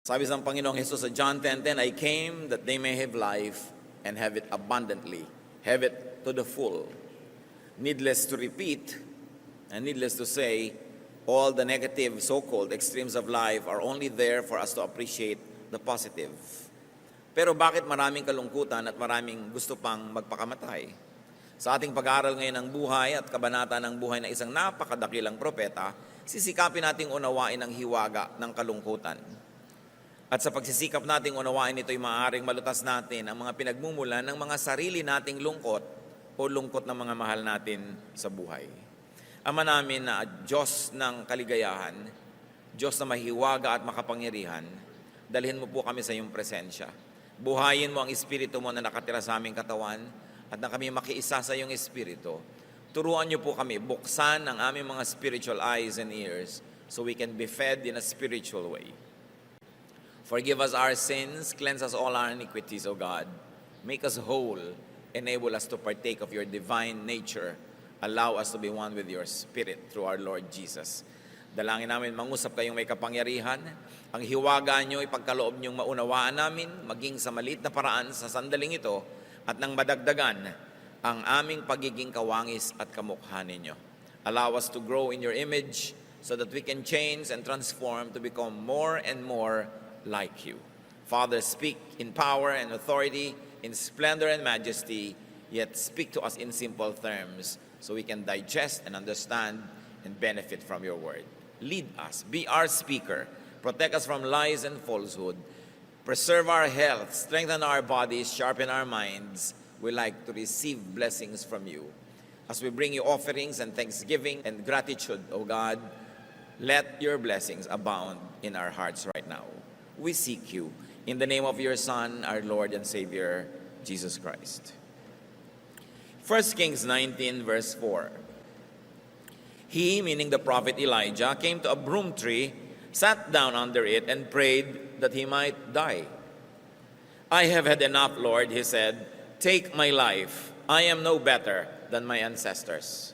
Sabi sa Panginoong Hesus sa John 10:10, I came that they may have life and have it abundantly, have it to the full. Needless to repeat and needless to say, all the negative so-called extremes of life are only there for us to appreciate the positive. Pero bakit maraming kalungkutan at maraming gusto pang magpakamatay? Sa ating pag-aaral ngayon ng buhay at kabanata ng buhay ng isang napakadakilang propeta, sisikapin nating unawain ang hiwaga ng kalungkutan. At sa pagsisikap nating unawain ito'y maaaring malutas natin ang mga pinagmumulan ng mga sarili nating lungkot o lungkot ng mga mahal natin sa buhay. Ama namin na Diyos ng kaligayahan, Diyos na mahiwaga at makapangyarihan, dalhin mo po kami sa iyong presensya. Buhayin mo ang Espiritu mo na nakatira sa aming katawan at na kami makiisa sa iyong Espiritu. Turuan niyo po kami, buksan ang aming mga spiritual eyes and ears so we can be fed in a spiritual way. Forgive us our sins, cleanse us all our iniquities, O God. Make us whole, enable us to partake of your divine nature. Allow us to be one with your Spirit through our Lord Jesus. Dalangin namin, mangusap kayong may kapangyarihan. Ang hiwaga nyo, ipagkaloob nyong maunawaan namin, maging sa maliit na paraan sa sandaling ito, at nang madagdagan ang aming pagiging kawangis at kamukha ninyo. Allow us to grow in your image so that we can change and transform to become more and more like you. Father, speak in power and authority, in splendor and majesty, yet speak to us in simple terms so we can digest and understand and benefit from your word. Lead us, be our speaker, protect us from lies and falsehood, preserve our health, strengthen our bodies, sharpen our minds. We like to receive blessings from you. As we bring you offerings and thanksgiving and gratitude, O God, let your blessings abound in our hearts right now. We seek you in the name of your Son, our Lord and Savior, Jesus Christ. 1 Kings 19, verse 4. He, meaning the prophet Elijah, came to a broom tree, sat down under it, and prayed that he might die. I have had enough, Lord, he said. Take my life. I am no better than my ancestors.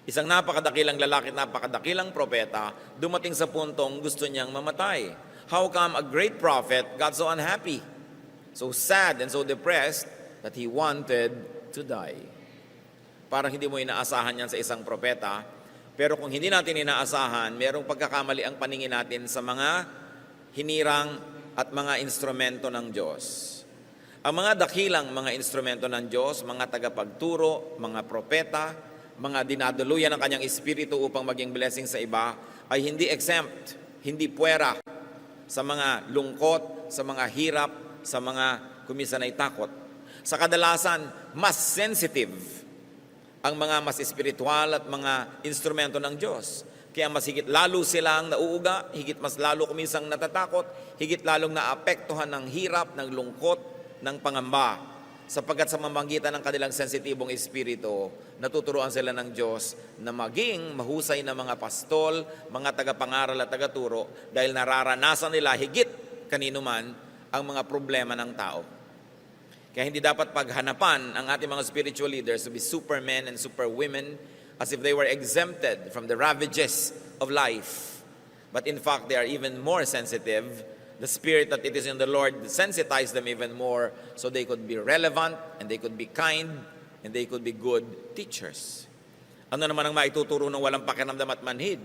Isang napakadakilang lalaki at napakadakilang propeta, dumating sa puntong gusto niyang mamatay. How come a great prophet got so unhappy, so sad and so depressed that he wanted to die? Parang hindi mo inaasahan yan sa isang propeta, pero kung hindi natin inaasahan, merong pagkakamali ang paningin natin sa mga hinirang at mga instrumento ng Diyos. Ang mga dakilang mga instrumento ng Diyos, mga tagapagturo, mga propeta, mga dinaduluyan ng kanyang espiritu upang maging blessing sa iba, ay hindi exempt, hindi puwera sa mga lungkot, sa mga hirap, sa mga kuminsan ay takot. Sa kadalasan, mas sensitive ang mga mas espiritual at mga instrumento ng Diyos. Kaya mas higit lalo silang nauuga, higit mas lalo kuminsang natatakot, higit lalong naapektuhan ng hirap, ng lungkot, ng pangamba. Sapagkat sa mamamagitan ng kanilang sensitibong espiritu, natuturuan sila ng Diyos na maging mahusay na mga pastol, mga tagapangaral at tagaturo dahil nararanasan nila higit kanino man ang mga problema ng tao. Kaya hindi dapat paghanapan ang ating mga spiritual leaders to be supermen and superwomen as if they were exempted from the ravages of life. But in fact, they are even more sensitive. The Spirit that it is in the Lord sensitized them even more so they could be relevant and they could be kind and they could be good teachers. Ano naman ang maituturo ng walang pakiramdam at manhid?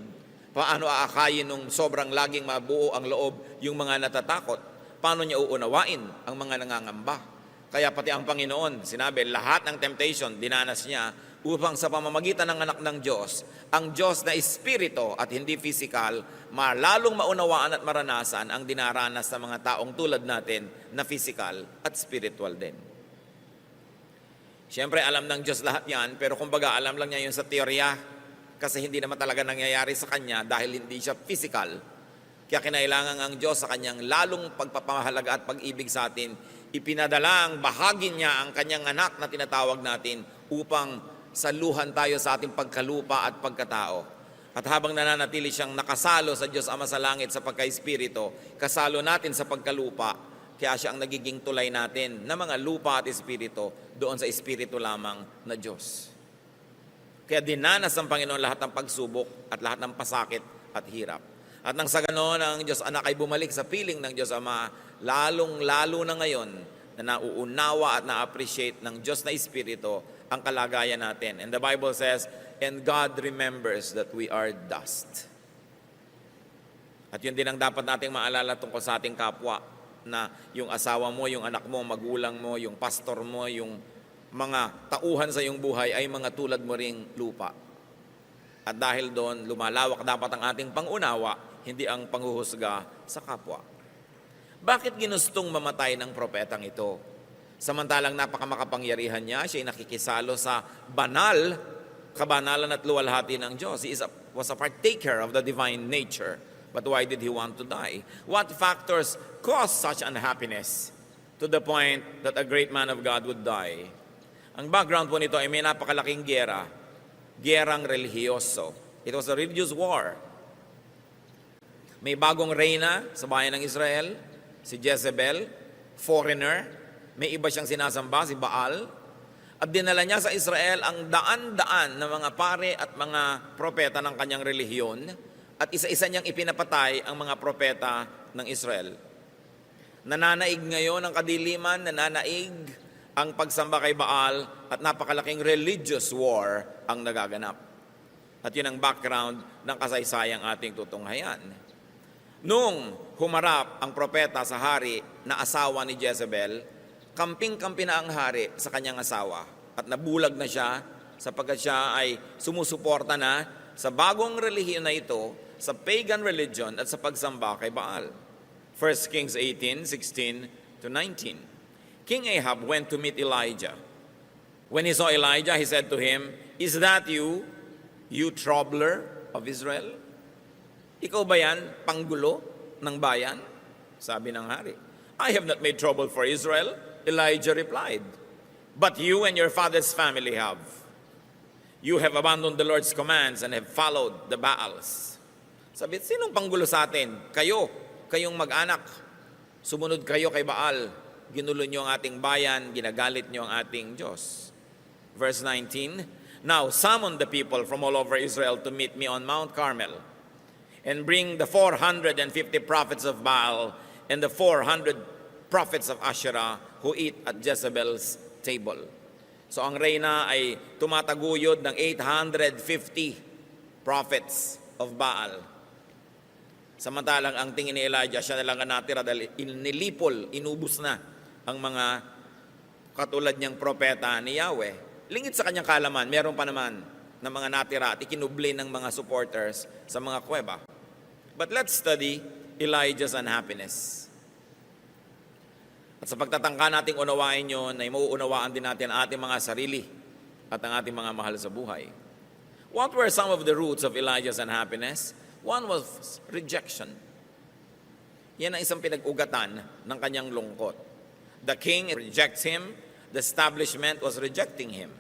Paano aakayin nung sobrang laging mabuo ang loob yung mga natatakot? Paano niya uunawain ang mga nangangamba? Kaya pati ang Panginoon, sinabi, lahat ng temptation, dinanas niya upang sa pamamagitan ng anak ng Diyos, ang Diyos na espiritu at hindi physical, malalong maunawaan at maranasan ang dinaranas ng mga taong tulad natin na physical at spiritual din. Siyempre, alam ng Diyos lahat yan, pero kumbaga alam lang niya yun sa teorya kasi hindi naman talaga nangyayari sa Kanya dahil hindi siya physical. Kaya kinailangan ang Diyos sa Kanyang lalong pagpapahalaga at pag-ibig sa atin, ipinadala ang bahagi niya ang Kanyang anak na tinatawag natin upang saluhan tayo sa ating pagkalupa at pagkatao. At habang nananatili siyang nakasalo sa Diyos Ama sa langit sa pagka-espiritu, kasalo natin sa pagkalupa, kaya siya ang nagiging tulay natin na mga lupa at espiritu doon sa espiritu lamang na Diyos. Kaya dinanas ng Panginoon lahat ng pagsubok at lahat ng pasakit at hirap. At nang sa ganon, ang Diyos Anak ay bumalik sa piling ng Diyos Ama, lalong-lalo na ngayon na nauunawa at na-appreciate ng Diyos na Espiritu ang kalagayan natin. And the Bible says, and God remembers that we are dust. At yun din ang dapat nating maalala tungkol sa ating kapwa, na yung asawa mo, yung anak mo, magulang mo, yung pastor mo, yung mga tauhan sa iyong buhay ay mga tulad mo ring lupa. At dahil doon, lumalawak dapat ang ating pangunawa, hindi ang panghuhusga sa kapwa. Bakit ginustong mamatay ng propetang ito? Samantalang napakamakapangyarihan niya, siya ay nakikisalo sa banal, kabanalan at luwalhati ng Diyos. He was a partaker of the divine nature. But why did he want to die? What factors caused such unhappiness to the point that a great man of God would die? Ang background po nito ay may napakalaking giyera, giyerang relihiyoso. It was a religious war. May bagong reyna sa bayan ng Israel, si Jezebel, foreigner. May iba siyang sinasamba, si Baal. At dinala niya sa Israel ang daan-daan ng mga pare at mga propeta ng kanyang relihiyon. At isa-isa niyang ipinapatay ang mga propeta ng Israel. Nananaig ngayon ang kadiliman, nananaig ang pagsamba kay Baal, at napakalaking religious war ang nagaganap. At yun ang background ng kasaysayang ating tutunghayan. Nung humarap ang propeta sa hari na asawa ni Jezebel, kamping-kampi na ang hari sa kanyang asawa at nabulag na siya sapagkat siya ay sumusuporta na sa bagong relihiyon na ito, sa pagan religion at sa pagsamba kay Baal. 1 Kings 18:16-19. King Ahab went to meet Elijah. When he saw Elijah, he said to him, "Is that you, you troubler of Israel?" Ikaw ba yan, panggulo ng bayan? Sabi ng hari. "I have not made trouble for Israel," Elijah replied. "But you and your father's family have. You have abandoned the Lord's commands and have followed the Baals." Sabi, sinong panggulo sa atin? Kayong mag-anak. Sumunod kayo kay Baal. Ginulo niyo ang ating bayan, ginagalit niyo ang ating Diyos. Verse 19, "Now summon the people from all over Israel to meet me on Mount Carmel, and bring the 450 prophets of Baal and the 400 prophets of Asherah who eat at Jezebel's table." So ang reyna ay tumataguyod ng 850 prophets of Baal. Samantalang ang tingin ni Elijah, siya na lang ang natira dahil inilipol, inubos na ang mga katulad niyang propeta ni Yahweh. Lingid sa kanyang kalaman, meron pa naman ng mga natira at ikinubli ng mga supporters sa mga kuweba. But let's study Elijah's unhappiness. At sa pagtatangka nating unawain yun, ay mauunawaan din natin ang ating mga sarili at ang ating mga mahal sa buhay. What were some of the roots of Elijah's unhappiness? One was rejection. Yan ang isang pinag-ugatan ng kanyang lungkot. The king rejects him, the establishment was rejecting him.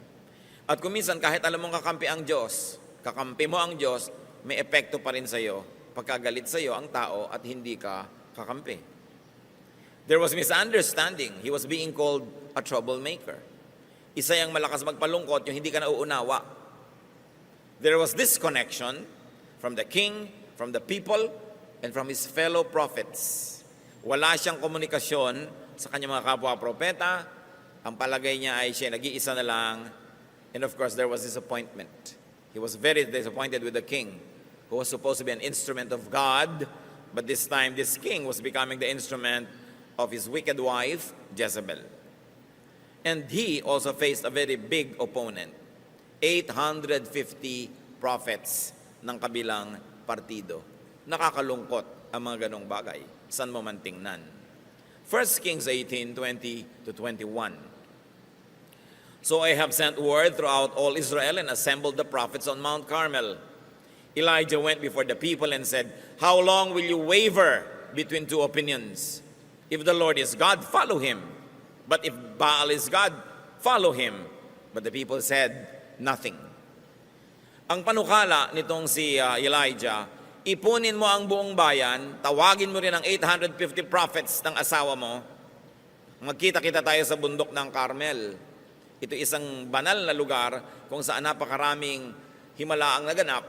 At kuminsan kahit alam mong kakampi ang Diyos, kakampi mo ang Diyos, may epekto pa rin sa iyo pagkagalit sa iyo ang tao at hindi ka kakampi. There was misunderstanding. He was being called a troublemaker. Isa yung malakas magpalungkot, yung hindi ka nauunawa. There was disconnection from the king, from the people, and from his fellow prophets. Wala siyang komunikasyon sa kanyang mga kapwa-propeta. Ang palagay niya ay siya nag-iisa na lang. And of course, there was disappointment. He was very disappointed with the king, who was supposed to be an instrument of God, but this time this king was becoming the instrument of his wicked wife, Jezebel. And he also faced a very big opponent, 850 prophets ng kabilang partido. Nakakalungkot ang mga ganong bagay. San mo man tingnan. 1 Kings 18:20-21. "So Ahab sent word throughout all Israel and assembled the prophets on Mount Carmel. Elijah went before the people and said, 'How long will you waver between two opinions? If the Lord is God, follow him. But if Baal is God, follow him.' But the people said nothing." Ang panukala nitong si Elijah, ipunin mo ang buong bayan, tawagin mo rin ang 850 prophets ng asawa mo, magkita-kita tayo sa bundok ng Carmel. Ito isang banal na lugar kung saan napakaraming himalaang naganap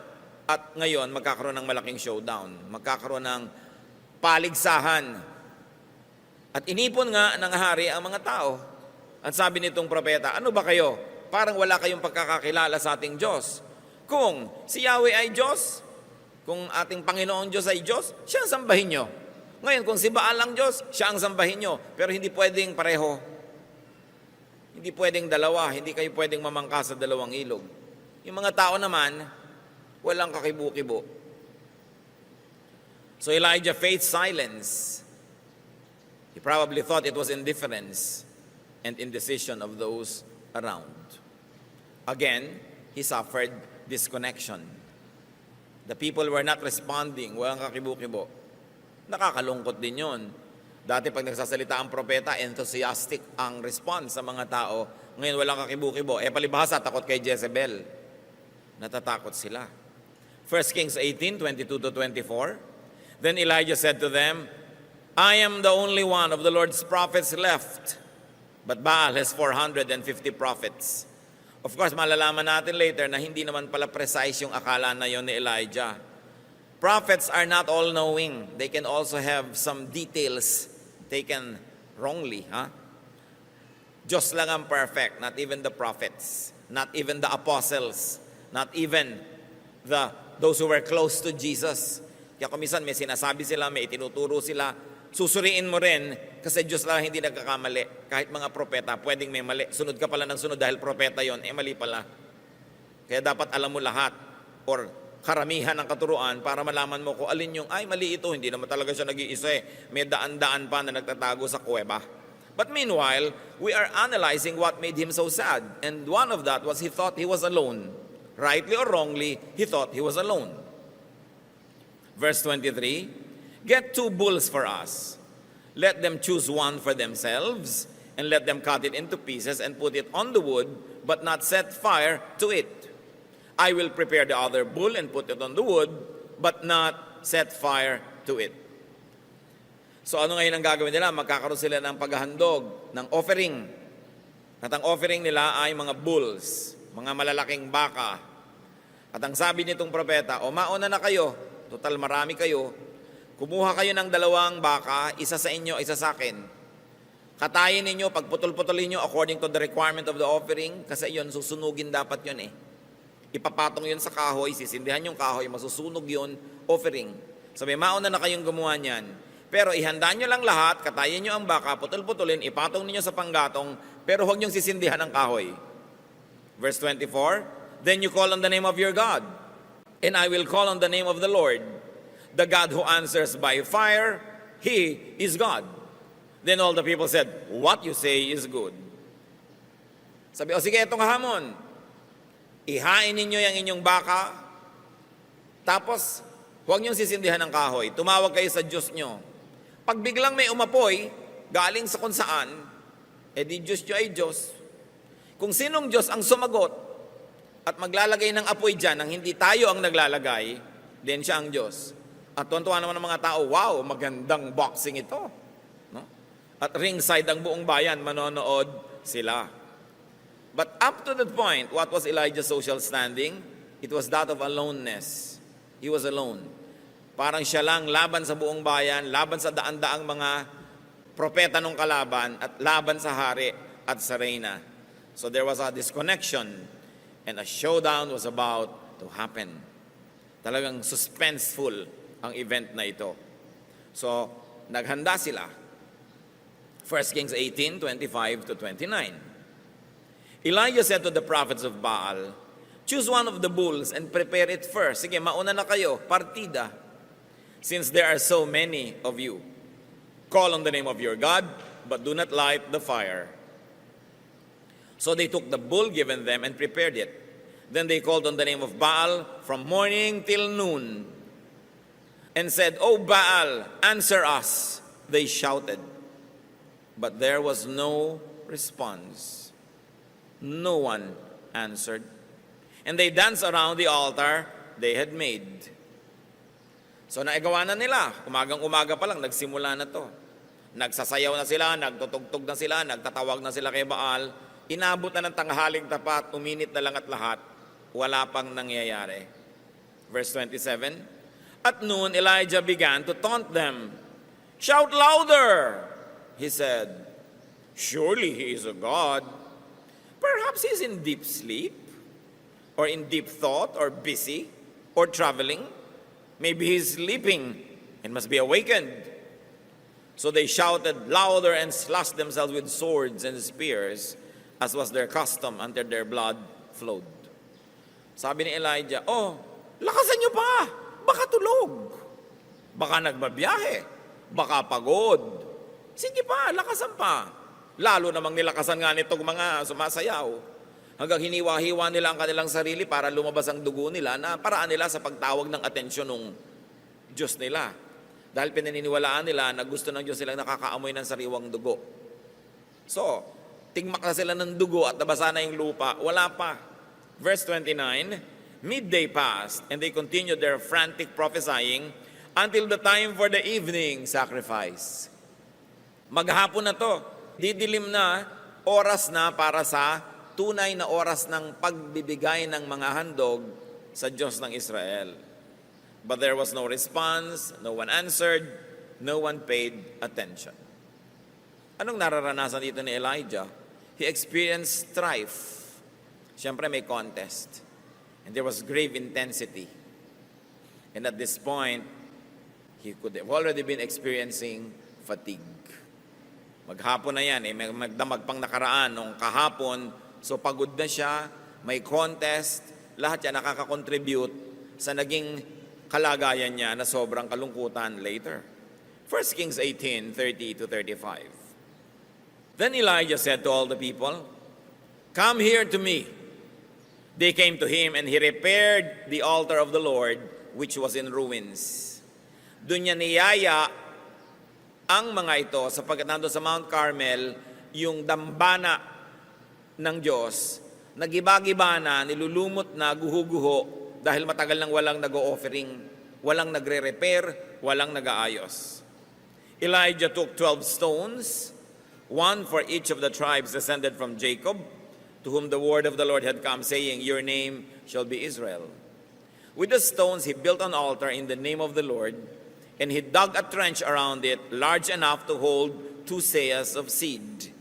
At ngayon, magkakaroon ng malaking showdown. Magkakaroon ng paligsahan. At inipon nga ng hari ang mga tao. At sabi nitong propeta, ano ba kayo? Parang wala kayong pagkakakilala sa ating Diyos. Kung si Yahweh ay Diyos, kung ating Panginoon Diyos ay Diyos, siya ang sambahin nyo. Ngayon, kung si Baal ang Diyos, siya ang sambahin nyo. Pero hindi pwedeng pareho. Hindi pwedeng dalawa. Hindi kayo pwedeng mamangka sa dalawang ilog. Yung mga tao naman, walang kakibu-kibo. So Elijah faced silence. He probably thought it was indifference and indecision of those around. Again, he suffered disconnection. The people were not responding. Walang kakibu-kibo. Nakakalungkot din yun. Dati pag nagsasalita ang propeta, enthusiastic ang response sa mga tao. Ngayon walang kakibu-kibo. Palibhasa, takot kay Jezebel. Natatakot sila. 1 Kings 18:22-24. Then Elijah said to them, I am the only one of the Lord's prophets left, but Baal has 450 prophets. Of course, malalaman natin later na hindi naman pala precise yung akala na yon ni Elijah. Prophets are not all-knowing. They can also have some details taken wrongly. Diyos lang ang perfect, not even the prophets, not even the apostles, not even those who were close to Jesus. Kaya kumisan may sinasabi sila, may itinuturo sila, susuriin mo rin kasi Diyos lang hindi nagkakamali. Kahit mga propeta, pwedeng may mali. Sunod ka pala ng sunod dahil propeta yon, mali pala. Kaya dapat alam mo lahat or karamihan ng katuruan para malaman mo kung alin yung, ay mali ito, hindi naman talaga siya nag-iisa may daan-daan pa na nagtatago sa kuweba. But meanwhile, we are analyzing what made him so sad. And one of that was he thought he was alone. Rightly or wrongly, he thought he was alone. Verse 23, get 2 bulls for us. Let them choose one for themselves, and let them cut it into pieces and put it on the wood, but not set fire to it. I will prepare the other bull and put it on the wood, but not set fire to it. So ano ngayon ang gagawin nila? Magkakaroon sila ng paghahandog, ng offering. At ang offering nila ay mga bulls, mga malalaking baka. At ang sabi nitong propeta, mauna na kayo, total marami kayo, kumuha kayo ng 2 baka, isa sa inyo, isa sa akin. Katayin ninyo, pagputol-putulin nyo according to the requirement of the offering, kasi yun, susunugin dapat yun Ipapatong yun sa kahoy, sisindihan yung kahoy, masusunog yun, offering. Sabi, mauna na kayong gumawa niyan. Pero ihanda nyo lang lahat, katayin nyo ang baka, putol-putulin, ipatong ninyo sa panggatong, pero huwag nyong sisindihan ang kahoy. Verse 24, then you call on the name of your God, and I will call on the name of the Lord. The God who answers by fire, He is God. Then all the people said, what you say is good. Sabi, sige, itong hamon. Ihain ninyo yung inyong baka, tapos huwag niyong sisindihan ng kahoy. Tumawag kayo sa Diyos nyo. Pag biglang may umapoy, galing sa kung saan, di Diyos nyo ay Diyos. Kung sinong Diyos ang sumagot at maglalagay ng apoy dyan nang hindi tayo ang naglalagay, then siya ang Diyos. At tuwan-tuwa naman ng mga tao, wow, magandang boxing ito. No? At ringside ang buong bayan, manonood sila. But up to that point, what was Elijah's social standing? It was that of aloneness. He was alone. Parang siya lang laban sa buong bayan, laban sa daan-daang mga propeta nung kalaban, at laban sa hari at sa reyna. So there was a disconnection, and a showdown was about to happen. Talagang suspenseful ang event na ito. So, naghanda sila. 1 Kings 18:25-29. Elijah said to the prophets of Baal, choose one of the bulls and prepare it first. Sige, mauna na kayo, partida. Since there are so many of you, call on the name of your God, but do not light the fire. So they took the bull given them and prepared it. Then they called on the name of Baal from morning till noon, and said, O Baal, answer us. They shouted. But there was no response. No one answered. And they danced around the altar they had made. So naigawa na nila. Umagang-umaga pa lang, nagsimula na to. Nagsasayaw na sila, nagtutugtog na sila, nagtatawag na sila kay Baal. Inabot na ng tanghaling tapat, uminit na lang at lahat. Wala pang nangyayari. Verse 27, at noon Elijah began to taunt them. Shout louder, he said. Surely he is a god. Perhaps he's in deep sleep, or in deep thought, or busy, or traveling. Maybe he's sleeping and must be awakened. So they shouted louder and slashed themselves with swords and spears, as was their custom, until their blood flowed. Sabi ni Elijah, oh, lakasan niyo pa, baka tulog, baka nagbabiyahe, baka pagod. Sige pa, lakasan pa. Lalo namang nilakasan nga nitong mga sumasayaw. Hanggang hiniwa-hiwa nila ang kanilang sarili para lumabas ang dugo nila na paraan nila sa pagtawag ng atensyon ng Diyos nila. Dahil pinaniniwalaan nila na gusto ng Diyos silang nakakaamoy ng sariwang dugo. So, tingmak na sila ng dugo at nabasa na yung lupa. Wala pa. Verse 29, midday passed, and they continued their frantic prophesying until the time for the evening sacrifice. Maghapon na to. Didilim na, oras na para sa tunay na oras ng pagbibigay ng mga handog sa Diyos ng Israel. But there was no response, no one answered, no one paid attention. Anong nararanasan dito ni Elijah? He experienced strife. Siyempre may contest. And there was grave intensity. And at this point, he could have already been experiencing fatigue. Maghapon na yan, may magdamag pang nakaraan nung kahapon, so pagod na siya, may contest, lahat yan nakaka-contribute sa naging kalagayan niya na sobrang kalungkutan later. 1 Kings 18:30-35. Then Elijah said to all the people, come here to me. They came to him, and he repaired the altar of the Lord, which was in ruins. Doon niya niyaya ang mga ito sapagkat nandun sa Mount Carmel, yung dambana ng Diyos, nagiba-giba na, nilulumot na, guho-guho, dahil matagal nang walang nag-o-offering, walang nagre-repair, walang nag-aayos. Elijah took 12 stones, one for each of the tribes descended from Jacob, to whom the word of the Lord had come, saying, your name shall be Israel. With the stones he built an altar in the name of the Lord, and he dug a trench around it, large enough to hold 2 seahs of seed.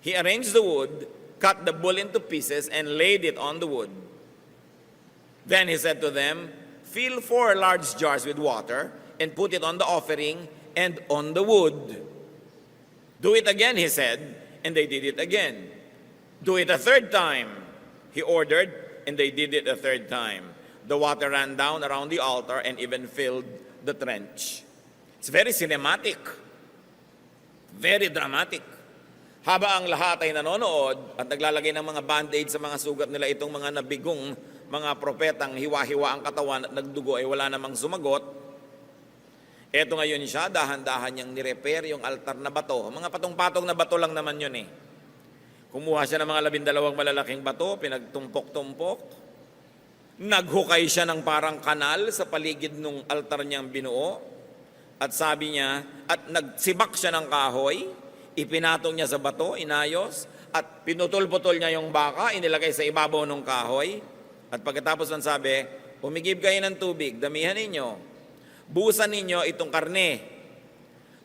He arranged the wood, cut the bull into pieces, and laid it on the wood. Then he said to them, fill 4 large jars with water, and put it on the offering and on the wood. Do it again, he said, and they did it again. Do it a 3rd time, he ordered, and they did it a 3rd time. The water ran down around the altar and even filled the trench. It's very cinematic. Very dramatic. Haba ang lahat ay nanonood at naglalagay ng mga band-aid sa mga sugat nila, itong mga nabigong mga propetang hiwa-hiwa ang katawan at nagdugo ay wala namang sumagot. Eto ngayon siya, dahan-dahan niyang nirepair yung altar na bato. Mga patong-patong na bato lang naman yun eh. Kumuha siya ng mga 12 malalaking bato, pinagtumpok-tumpok. Naghukay siya ng parang kanal sa paligid ng altar niyang binuo. At sabi niya, at nagsibak siya ng kahoy, ipinatong niya sa bato, inayos, at pinutol-putol niya yung baka, inilagay sa ibabaw ng kahoy. At pagkatapos ng sabi, umigib kayo ng tubig, damihan ninyo. Buhusan ninyo itong karne.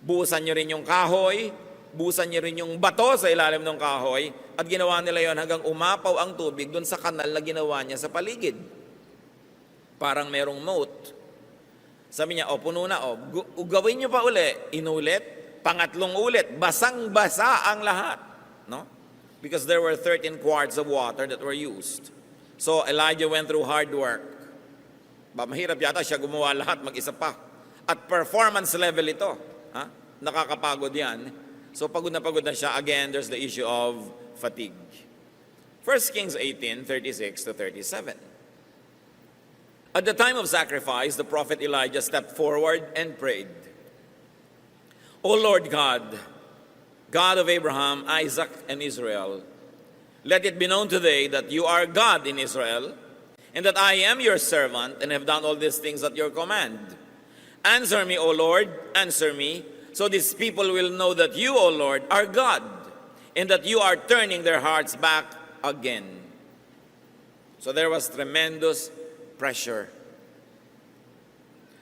Buhusan niyo rin yung kahoy, buhusan niyo rin yung bato sa ilalim ng kahoy, at ginawa nila yon hanggang umapaw ang tubig doon sa kanal na ginawa niya sa paligid. Parang merong moat. Sabi niya, puno na, gawin niyo pa uli. Inulit, pangatlong ulit, basang-basa ang lahat. No? Because there were 13 quarts of water that were used. So Elijah went through hard work. Mahirap yata siya gumawa lahat, mag-isa pa. At performance level ito. Nakakapagod yan. So pagod na siya. Again, there's the issue of fatigue. 1 Kings 18:36-37. At the time of sacrifice, the prophet Elijah stepped forward and prayed, O Lord God, God of Abraham, Isaac, and Israel, let it be known today that you are God in Israel, and that I am your servant and have done all these things at your command. Answer me, O Lord, answer me, so these people will know that you, O Lord, are God, and that you are turning their hearts back again. So there was tremendous pressure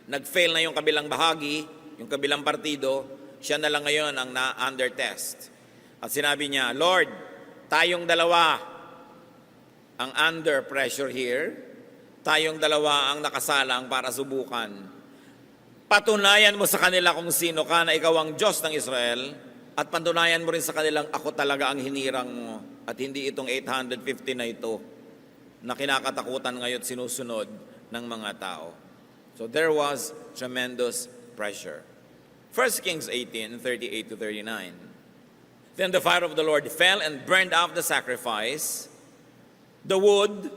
Nag-fail na yung kabilang bahagi, yung kabilang partido, siya na lang ngayon ang na-under test. At sinabi niya, Lord, tayong dalawa ang under pressure here, tayong dalawa ang nakasalang para subukan. Patunayan mo sa kanila kung sino ka na ikaw ang Diyos ng Israel, at patunayan mo rin sa kanilang ako talaga ang hinirang mo at hindi itong 850 na ito na kinakatakutan ngayon sinusunod ng mga tao. So there was tremendous pressure. 1 Kings 18, 38 to 39. Then the fire of the Lord fell and burned off the sacrifice, the wood,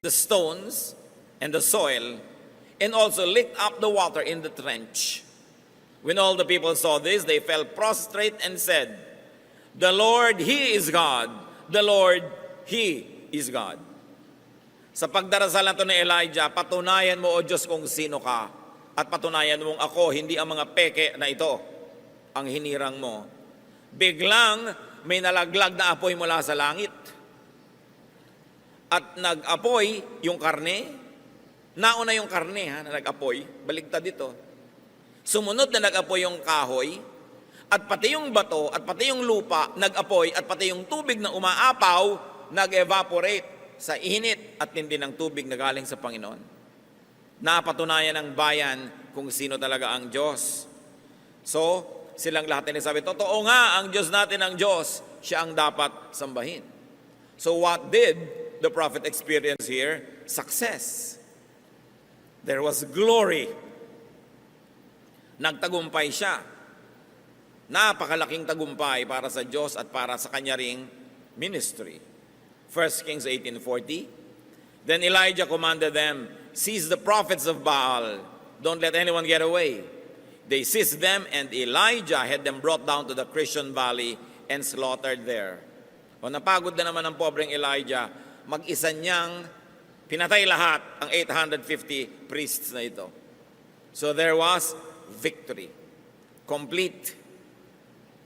the stones, and the soil, and also licked up the water in the trench. When all the people saw this, they fell prostrate and said, The Lord, He is God. The Lord, He is God. Sa pagdarasal na ito ni Elijah, patunayan mo, O Diyos, kung sino ka. At patunayan mong ako, hindi ang mga peke na ito ang hinirang mo. Biglang may nalaglag na apoy mula sa langit. At nag-apoy yung karne. Nauna yung karne na nag-apoy. Baligtad dito. Sumunod na nag-apoy yung kahoy, at pati yung bato, at pati yung lupa, nag-apoy, at pati yung tubig na umaapaw, nag-evaporate sa init at tindi ng tubig na galing sa Panginoon. Napatunayan ng bayan kung sino talaga ang Diyos. So, silang lahat nila sabi, totoo nga, ang Diyos natin ang Diyos, siya ang dapat sambahin. So what did the prophet experience here? Success. There was glory. Nagtagumpay siya. Napakalaking tagumpay para sa Diyos at para sa kanya ring ministry. 1 Kings 18:40. Then Elijah commanded them, Seize the prophets of Baal. Don't let anyone get away. They seized them, and Elijah had them brought down to the Kishon Valley and slaughtered there. O napagod na naman ang pobreng Elijah, mag-isa niyang pinatay lahat ang 850 priests na ito. So there was victory. Complete,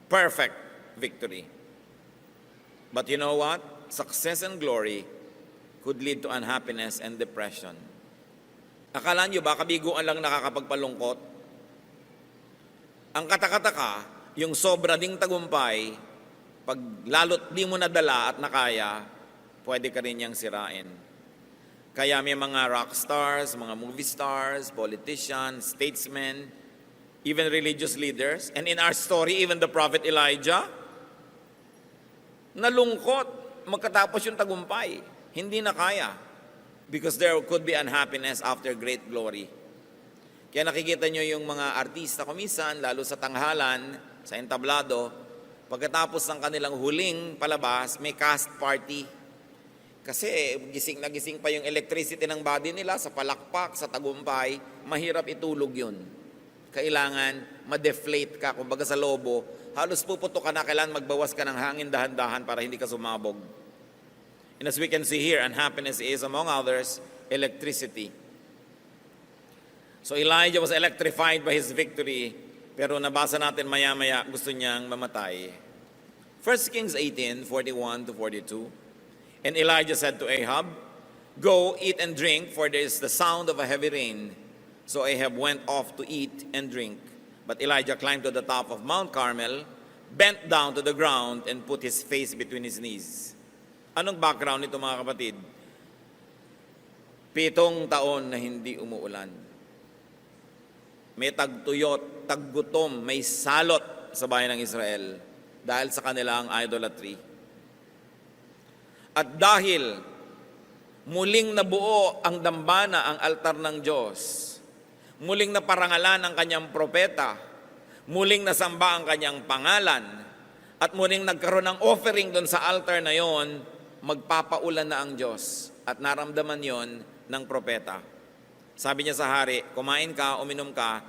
perfect victory. But you know what? Success and glory could lead to unhappiness and depression. Akala nyo ba kabiguan lang nakakapagpalungkot? Ang katakataka, yung sobra ding tagumpay, pag lalo't di mo nadala at nakaya, pwede ka rin niyang sirain. Kaya may mga rock stars, mga movie stars, politicians, statesmen, even religious leaders, and in our story, even the prophet Elijah, nalungkot magkatapos yung tagumpay. Hindi na kaya. Because there could be unhappiness after great glory. Kaya nakikita nyo yung mga artista kumisan, lalo sa tanghalan, sa entablado, pagkatapos ng kanilang huling palabas, may cast party. Kasi gising na gising pa yung electricity ng body nila sa palakpak, sa tagumpay, mahirap itulog yun. Kailangan ma-deflate ka, kumbaga sa lobo, halos puputo ka na, kailangan magbawas ka ng hangin dahan-dahan para hindi ka sumabog. And as we can see here, unhappiness is, among others, electricity. So Elijah was electrified by his victory, pero nabasa natin maya-maya, gusto niyang mamatay. 1 Kings 18, 41 to 42. And Elijah said to Ahab, Go, eat and drink, for there is the sound of a heavy rain. So Ahab went off to eat and drink. But Elijah climbed to the top of Mount Carmel, bent down to the ground, and put his face between his knees. Anong background nito, mga kapatid? 7 taon na hindi umuulan. May tagtuyot, taggutom, may salot sa bayan ng Israel dahil sa kanilang idolatry. At dahil muling nabuo ang dambana, ang altar ng Diyos, muling naparangalan ang kanyang propeta, muling nasamba ang kanyang pangalan, at muling nagkaroon ng offering doon sa altar na yon, magpapaulan na ang Diyos. At naramdaman yon ng propeta. Sabi niya sa hari, kumain ka, uminom ka,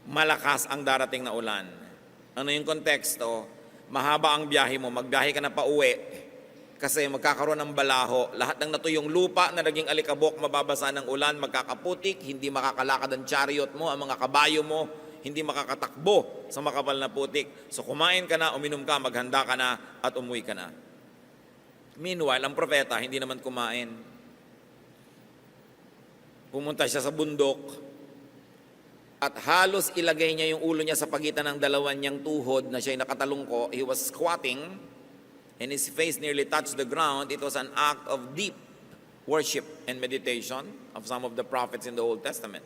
malakas ang darating na ulan. Ano yung konteksto? Mahaba ang biyahe mo, magbiyahe ka na pa uwi. Kasi magkakaroon ng balaho, lahat ng natuyong lupa na naging alikabok, mababasa ng ulan, magkakaputik, hindi makakalakad ang chariot mo, ang mga kabayo mo, hindi makakatakbo sa makapal na putik. So kumain ka na, uminom ka, maghanda ka na, at umuwi ka na. Meanwhile, ang propeta hindi naman kumain. Pumunta siya sa bundok, At halos ilagay niya yung ulo niya sa pagitan ng dalawan niyang tuhod na siya'y nakatalungko. He was squatting and his face nearly touched the ground. It was an act of deep worship and meditation of some of the prophets in the Old Testament.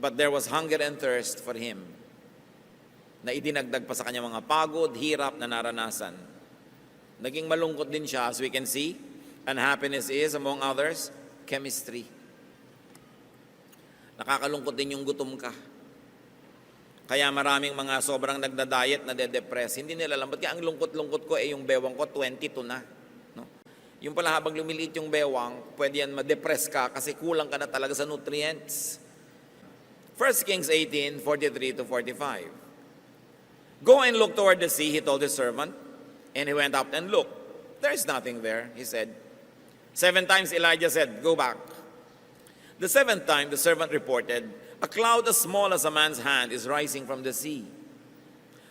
But there was hunger and thirst for him na idinagdag pa sa kanya mga pagod, hirap na naranasan. Naging malungkot din siya, as we can see. Unhappiness is, among others, chemistry. Nakakalungkot din yung gutom ka. Kaya maraming mga sobrang nagda-diet na de-depress. Hindi nila alam, ba't kaya ang lungkot-lungkot ko, yung bewang ko, 22 na. No? Yung pala habang lumiliit yung bewang, pwede yan ma-depress ka kasi kulang ka na talaga sa nutrients. 1 Kings 18:43 to 45. Go and look toward the sea, he told his servant. And he went up and looked. There is nothing there, he said. 7 times Elijah said, go back. The 7th time, the servant reported, a cloud as small as a man's hand is rising from the sea.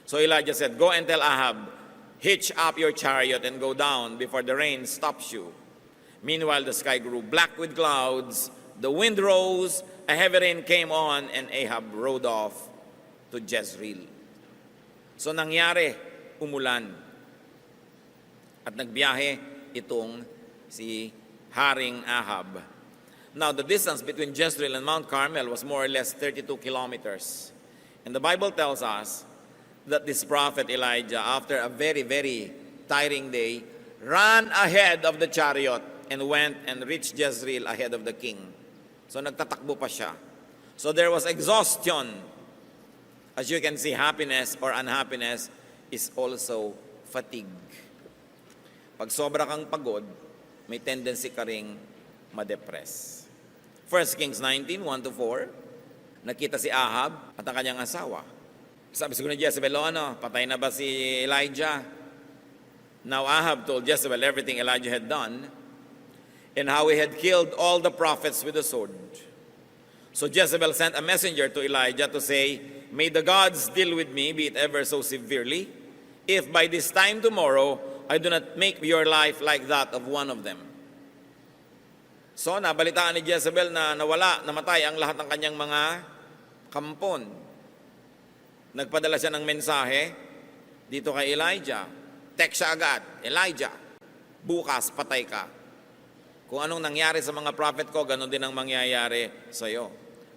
So Elijah said, go and tell Ahab, hitch up your chariot and go down before the rain stops you. Meanwhile, the sky grew black with clouds, the wind rose, a heavy rain came on, and Ahab rode off to Jezreel. So nangyari, umulan. At nagbiyahe itong si Haring Ahab. Now, the distance between Jezreel and Mount Carmel was more or less 32 kilometers. And the Bible tells us that this prophet Elijah, after a very, very tiring day, ran ahead of the chariot and went and reached Jezreel ahead of the king. So, nagtatakbo pa siya. So, there was exhaustion. As you can see, happiness or unhappiness is also fatigue. Pag sobra kang pagod, may tendency ka ring ma-depress. 1 Kings 19, 1 to 4, nakita si Ahab at ang kanyang asawa. Sabi siguro ni Jezebel, patay na ba si Elijah? Now Ahab told Jezebel everything Elijah had done and how he had killed all the prophets with the sword. So Jezebel sent a messenger to Elijah to say, may the gods deal with me, be it ever so severely, if by this time tomorrow I do not make your life like that of one of them. So, nabalitaan ni Jezebel na namatay ang lahat ng kanyang mga kampon. Nagpadala siya ng mensahe dito kay Elijah. Text siya agad, Elijah, bukas patay ka. Kung anong nangyari sa mga prophet ko, ganun din ang mangyayari sa iyo.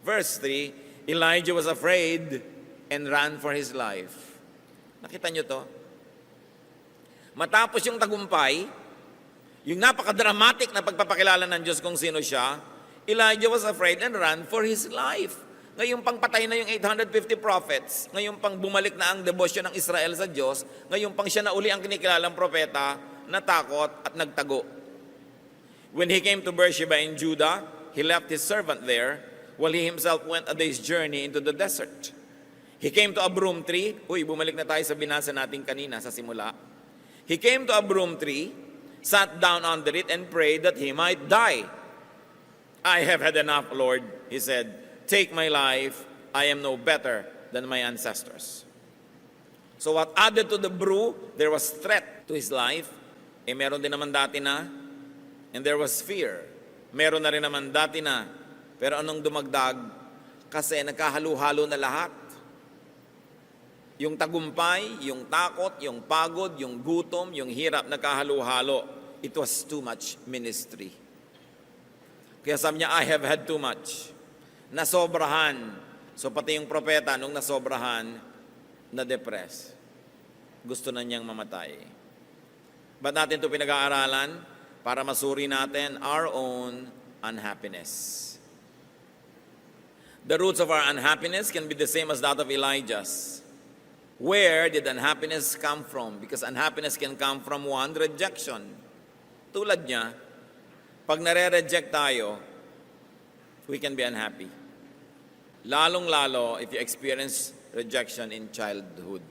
Verse 3, Elijah was afraid and ran for his life. Nakita niyo to? Matapos yung tagumpay, yung napaka-dramatic na pagpapakilala ng Diyos kung sino siya, Elijah was afraid and ran for his life. Ngayong pang patay na yung 850 prophets, ngayong pang bumalik na ang debosyon ng Israel sa Diyos, ngayong pang siya na uli ang kinikilalang propeta, natakot at nagtago. When he came to Beersheba in Judah, he left his servant there, while he himself went a day's journey into the desert. He came to a broom tree. Bumalik na tayo sa binasa natin kanina sa simula. He came to a broom tree, sat down under it and prayed that he might die. I have had enough, Lord, he said. Take my life. I am no better than my ancestors. So what added to the brew, there was threat to his life. Meron din naman dati na. And there was fear. Meron na rin naman dati na. Pero anong dumagdag? Kasi nagkahalo-halo na lahat. Yung tagumpay, yung takot, yung pagod, yung gutom, yung hirap, nagkahalo-halo. It was too much ministry. Kaya sabi niya, I have had too much. Nasobrahan. So pati yung propeta, nung nasobrahan, na-depress. Gusto na niyang mamatay. Ba't natin ito pinag-aaralan? Para masuri natin our own unhappiness. The roots of our unhappiness can be the same as that of Elijah's. Where did unhappiness come from? Because unhappiness can come from one, rejection. Tulad niya, pag nare-reject tayo, we can be unhappy. Lalong-lalo if you experience rejection in childhood.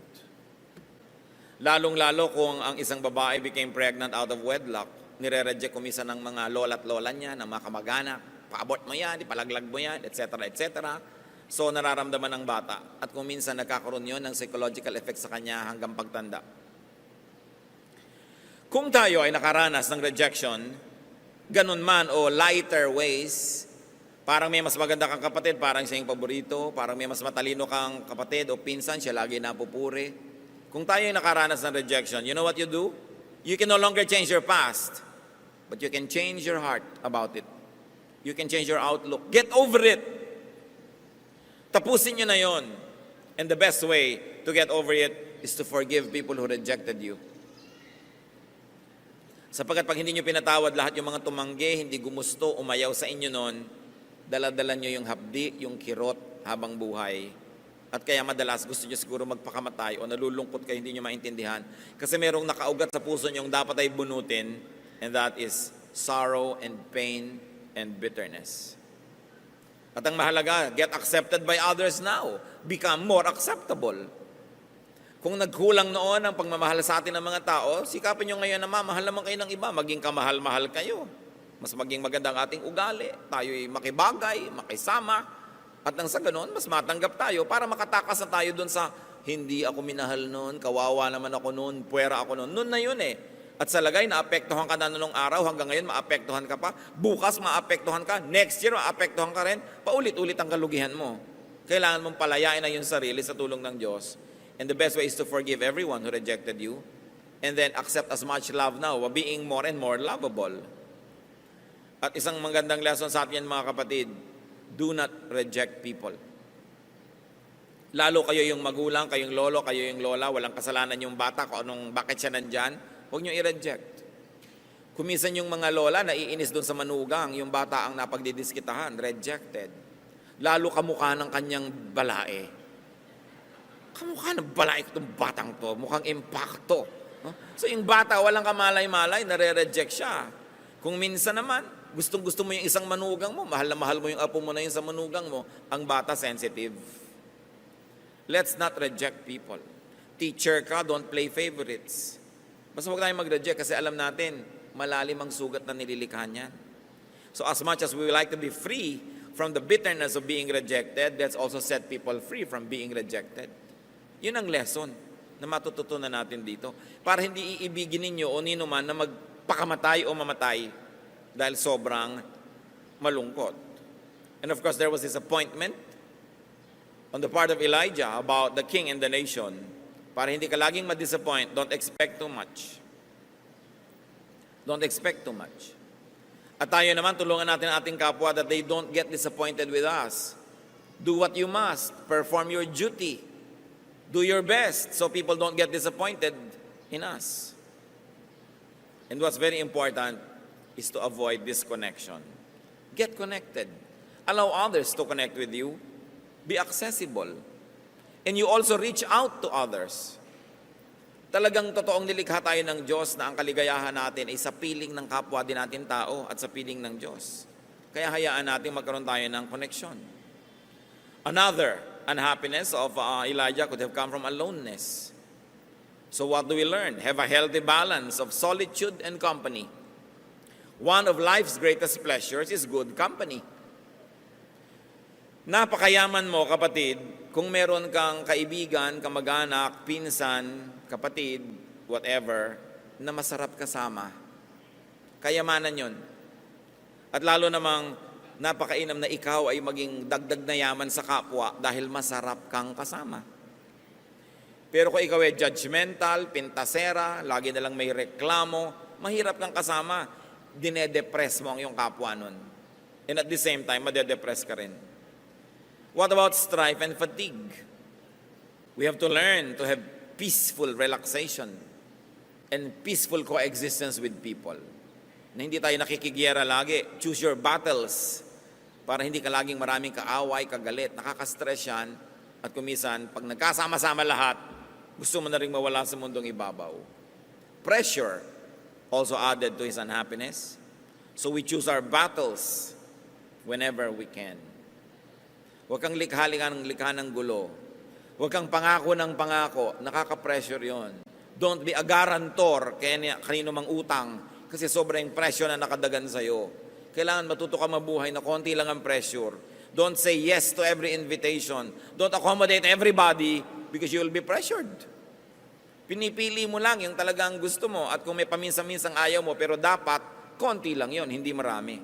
Lalong-lalo kung ang isang babae became pregnant out of wedlock, nire-reject kumisa ng mga lola at lola niya, ng mga kamag-anak, pa-abort mo yan, ipalaglag mo yan, etc., etc., so, nararamdaman ng bata. At kung minsan nagkakaroon yun ng psychological effect sa kanya hanggang pagtanda. Kung tayo ay nakaranas ng rejection, ganun man o lighter ways, Parang may mas maganda kang kapatid, parang siya yung paborito. Parang may mas matalino kang kapatid o pinsan, siya lagi napupuri. Kung tayo yung nakaranas ng rejection, you know what you do? You can no longer change your past, but you can change your heart about it. You can change your outlook. Get over it. Tapusin nyo na yon. And the best way to get over it is to forgive people who rejected you. Sapagkat pag hindi nyo pinatawad lahat yung mga tumanggi, hindi gumusto, umayaw sa inyo noon, dala-dala nyo yung hapdi, yung kirot habang buhay. At kaya madalas gusto nyo siguro magpakamatay o nalulungkot kayo, hindi nyo maintindihan. Kasi merong nakaugat sa puso nyo yung dapat ay bunutin, and that is sorrow and pain and bitterness. At ang mahalaga, get accepted by others now. Become more acceptable. Kung nagkulang noon ang pagmamahal sa atin ng mga tao, sikapin nyo ngayon na mamahal naman kayo ng iba, maging kamahal-mahal kayo. Mas maging maganda ang ating ugali, tayo'y makibagay, makisama, at nang sa ganon, mas matanggap tayo para makatakas na tayo dun sa hindi ako minahal noon, kawawa naman ako noon, puwera ako noon. Noon na yun eh. At sa lagay, naapektuhan ka na noong araw, hanggang ngayon maapektuhan ka pa, bukas maapektuhan ka, next year maapektuhan ka rin, paulit-ulit ang kalugihan mo. Kailangan mong palayain na yung sarili sa tulong ng Diyos. And the best way is to forgive everyone who rejected you, and then accept as much love now, being more and more lovable. At isang magandang lesson sa atin mga kapatid, do not reject people. Lalo kayo yung magulang, kayong lolo, kayo yung lola, walang kasalanan yung bata, kung anong bakit siya nandyan, huwag nyo i-reject. Kumisan yung mga lola, naiinis doon sa manugang, yung bata ang napagdidiskitahan, rejected. Lalo kamukha ng kanyang balae. Kamukha ng balae ko itong batang to, mukhang impacto. So yung bata, walang kamalay-malay, nare-reject siya. Kung minsan naman, gustong-gusto mo yung isang manugang mo, mahal na mahal mo yung apo mo na yung sa manugang mo, ang bata sensitive. Let's not reject people. Teacher ka, don't play favorites. Basta huwag tayong mag-reject kasi alam natin, malalim ang sugat na nililikha niyan. So as much as we would like to be free from the bitterness of being rejected, let's also set people free from being rejected. Yun ang lesson na matututunan natin dito. Para hindi iibigin ninyo o nino man na magpakamatay o mamatay dahil sobrang malungkot. And of course, there was disappointment on the part of Elijah about the king and the nation. Para hindi ka laging ma-disappoint, don't expect too much. Don't expect too much. At tayo naman, tulungan natin ang ating kapwa that they don't get disappointed with us. Do what you must. Perform your duty. Do your best so people don't get disappointed in us. And what's very important is to avoid disconnection. Get connected. Allow others to connect with you. Be accessible. And you also reach out to others. Talagang totoong nilikha tayo ng Diyos na ang kaligayahan natin ay sa piling ng kapwa din natin tao at sa piling ng Diyos. Kaya hayaan natin magkaroon tayo ng connection. Another unhappiness of Elijah could have come from aloneness. So what do we learn? Have a healthy balance of solitude and company. One of life's greatest pleasures is good company. Napakayaman mo, kapatid, kung meron kang kaibigan, kamag-anak, pinsan, kapatid, whatever, na masarap kasama. Kayamanan yon. At lalo namang napakainam na ikaw ay maging dagdag na yaman sa kapwa dahil masarap kang kasama. Pero kung ikaw ay judgmental, pintasera, lagi na lang may reklamo, mahirap kang kasama. Dinedepress mo ang iyong kapwa nun. And at the same time, madedepress ka rin. What about strife and fatigue? We have to learn to have peaceful relaxation and peaceful coexistence with people. Na hindi tayo nakikigyera lagi. Choose your battles para hindi ka laging maraming kaaway, kagalit. Nakaka-stress yan. At kumisan, pag nagkasama-sama lahat, gusto mo na rin mawala sa mundong ibabaw. Pressure also added to his unhappiness. So we choose our battles whenever we can. Huwag kang likha ng gulo. Huwag kang pangako ng pangako. Nakaka-pressure yon. Don't be a guarantor kanino mang utang kasi sobrang pressure na nakadagan sa'yo. Kailangan matuto ka mabuhay na konti lang ang pressure. Don't say yes to every invitation. Don't accommodate everybody because you will be pressured. Pinipili mo lang yung talagang gusto mo at kung may paminsan-minsang ayaw mo pero dapat, konti lang yon, hindi marami.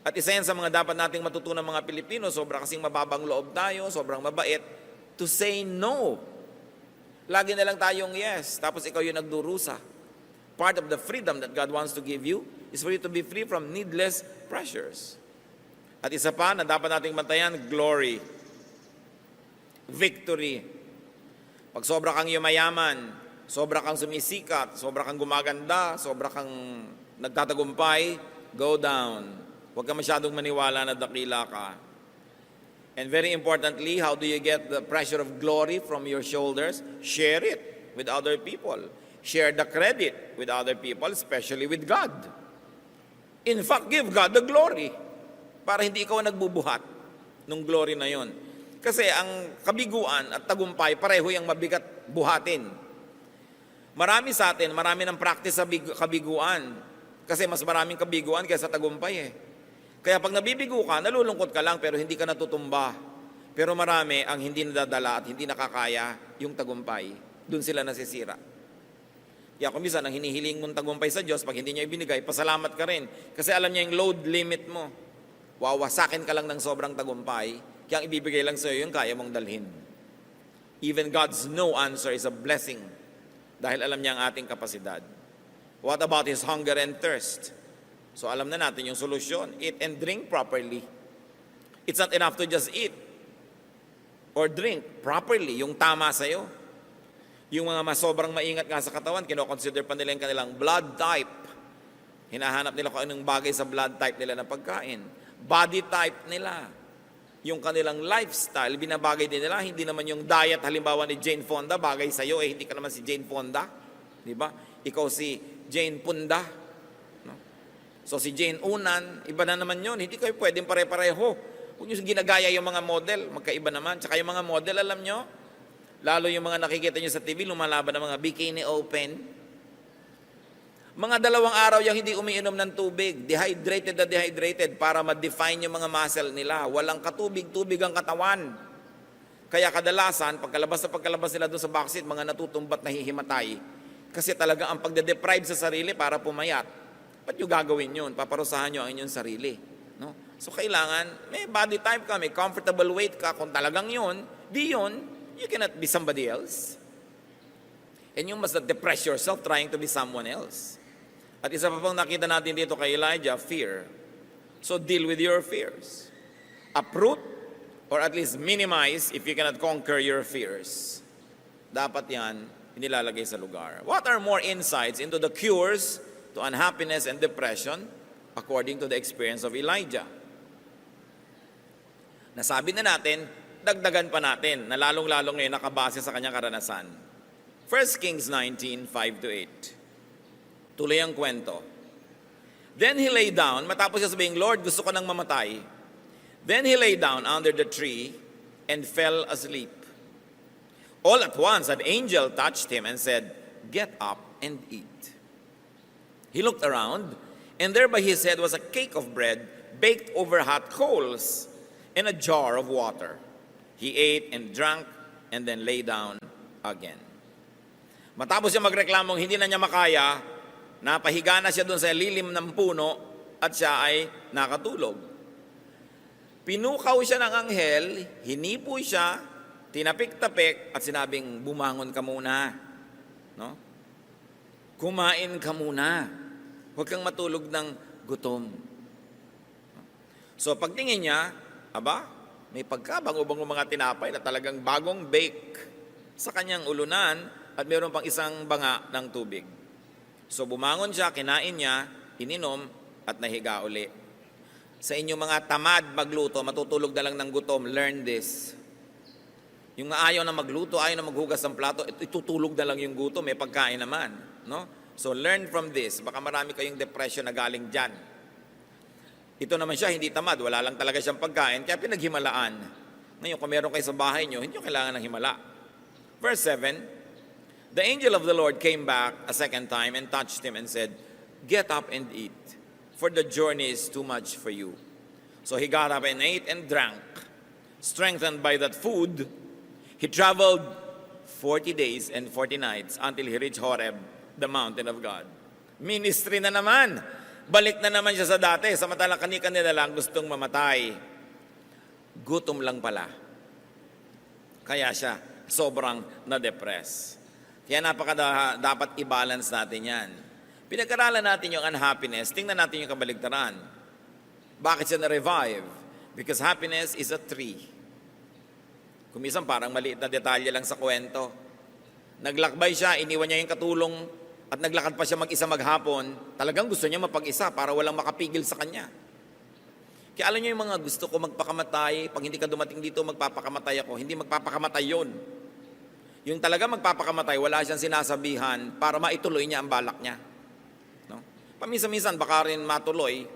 At isa yan sa mga dapat nating matutunan mga Pilipino, sobra kasing mababang loob tayo, sobrang mabait, to say no. Lagi na lang tayong yes, tapos ikaw yung nagdurusa. Part of the freedom that God wants to give you is for you to be free from needless pressures. At isa pa na dapat nating bantayan, glory. Victory. Pag sobra kang yumayaman, sobra kang sumisikat, sobra kang gumaganda, sobra kang nagtatagumpay, go down. Huwag ka masyadong maniwala na dakila ka. And very importantly, how do you get the pressure of glory from your shoulders? Share it with other people. Share the credit with other people, especially with God. In fact, give God the glory para hindi ikaw nagbubuhat ng glory na yon. Kasi ang kabiguan at tagumpay, pareho yung mabigat buhatin. Marami sa atin, marami ng practice sa kabiguan. Kasi mas maraming kabiguan kaysa tagumpay eh. Kaya pag nabibigo ka, nalulungkot ka lang pero hindi ka natutumba. Pero marami ang hindi nadadala at hindi nakakaya yung tagumpay. Doon sila nasisira. Kaya kung minsan, ang hinihiling mong tagumpay sa Diyos, pag hindi niya ibinigay, pasalamat ka rin. Kasi alam niya yung load limit mo. Wawasakin ka lang ng sobrang tagumpay, kaya ang ibibigay lang sa iyo yung kaya mong dalhin. Even God's no answer is a blessing dahil alam niya ang ating kapasidad. What about His hunger and thirst? So alam na natin yung solusyon. Eat and drink properly. It's not enough to just eat or drink properly, yung tama sa'yo. Yung mga sobrang maingat nga sa katawan, kinoconsider pa nila yung kanilang blood type. Hinahanap nila kung anong bagay sa blood type nila na pagkain. Body type nila. Yung kanilang lifestyle, binabagay din nila. Hindi naman yung diet, halimbawa ni Jane Fonda, bagay sa'yo, hindi ka naman si Jane Fonda. Di ba? Ikaw si Jane Punda. So si Jane Unan, iba na naman yun. Hindi kayo pwedeng pare-pareho. Huwag nyo ginagaya yung mga model, magkaiba naman. Tsaka yung mga model, alam nyo, lalo yung mga nakikita nyo sa TV, lumalaban ng mga bikini open. Mga 2 araw yung hindi umiinom ng tubig, dehydrated na dehydrated, para ma-define yung mga muscle nila. Walang katubig-tubig ang katawan. Kaya kadalasan, pagkalabas nila doon sa backseat, mga natutumbat na hihimatay. Kasi talaga ang pagde-deprive sa sarili para pumayat. Ba't nyo gagawin yun? Paparusahan nyo ang inyong sarili. No? So kailangan, may body type ka, may comfortable weight ka. Kung talagang yun, you cannot be somebody else. And you must not depress yourself trying to be someone else. At isa pa pang nakita natin dito kay Elijah, fear. So deal with your fears. Uproot or at least minimize if you cannot conquer your fears. Dapat yan inilalagay sa lugar. What are more insights into the cures to unhappiness and depression according to the experience of Elijah? Nasabi na natin, dagdagan pa natin na lalong-lalong ngayon nakabase sa kanyang karanasan. 1 Kings 19, 5-8. Tuloy ang kwento. Then he lay down, matapos siya sabihin, Lord, gusto ko nang mamatay. Then he lay down under the tree and fell asleep. All at once an angel touched him and said, Get up and eat. He looked around, and there by his head was a cake of bread baked over hot coals and a jar of water. He ate and drank and then lay down again. Matapos siya magreklamong hindi na niya makaya, napahiga na siya doon sa lilim ng puno at siya ay nakatulog. Pinukaw siya ng anghel, hinipo siya, tinapik-tapik at sinabing, bumangon ka muna. No? Kumain ka muna. Huwag kang matulog ng gutom. So pagtingin niya, may pagkabango-bango mga tinapay na talagang bagong bake sa kanyang ulunan at mayroon pang isang banga ng tubig. So bumangon siya, kinain niya, ininom at nahiga uli. Sa inyong mga tamad magluto, matutulog na lang ng gutom, learn this. Yung ayaw na magluto, ayaw na maghugas ng plato, itutulog na lang yung gutom, may pagkain naman. No? So learn from this. Baka marami kayong depression na galing dyan. Ito naman siya, hindi tamad. Wala lang talaga siyang pagkain, kaya pinaghimalaan. Ngayon, kung meron kayo sa bahay nyo, hindi nyo kailangan ng himala. Verse 7, The angel of the Lord came back a second time and touched him and said, Get up and eat, for the journey is too much for you. So he got up and ate and drank. Strengthened by that food, he traveled 40 days and 40 nights until he reached Horeb, the mountain of God. Ministry na naman. balik na naman siya sa dati, samantalang kani-kanila lang gustong mamatay. Gutom lang pala. Kaya siya sobrang na-depress. Kaya dapat i-balance natin yan. Pinag-aralan natin yung unhappiness, tingnan natin yung kabaligtaran. Bakit siya na-revive? Because happiness is a tree. Kumisan parang maliit na detalye lang sa kwento. Naglakbay siya, iniwan niya yung katulong at naglakad pa siya mag-isa maghapon. Talagang gusto niya mapag-isa para walang makapigil sa kanya. Kaya alam niyo yung mga gusto ko magpakamatay, pag hindi ka dumating dito, magpapakamatay ako. Hindi magpapakamatay yun. Yung talaga magpapakamatay, wala siyang sinasabihan para maituloy niya ang balak niya. No? Paminsan-minsan, baka rin matuloy,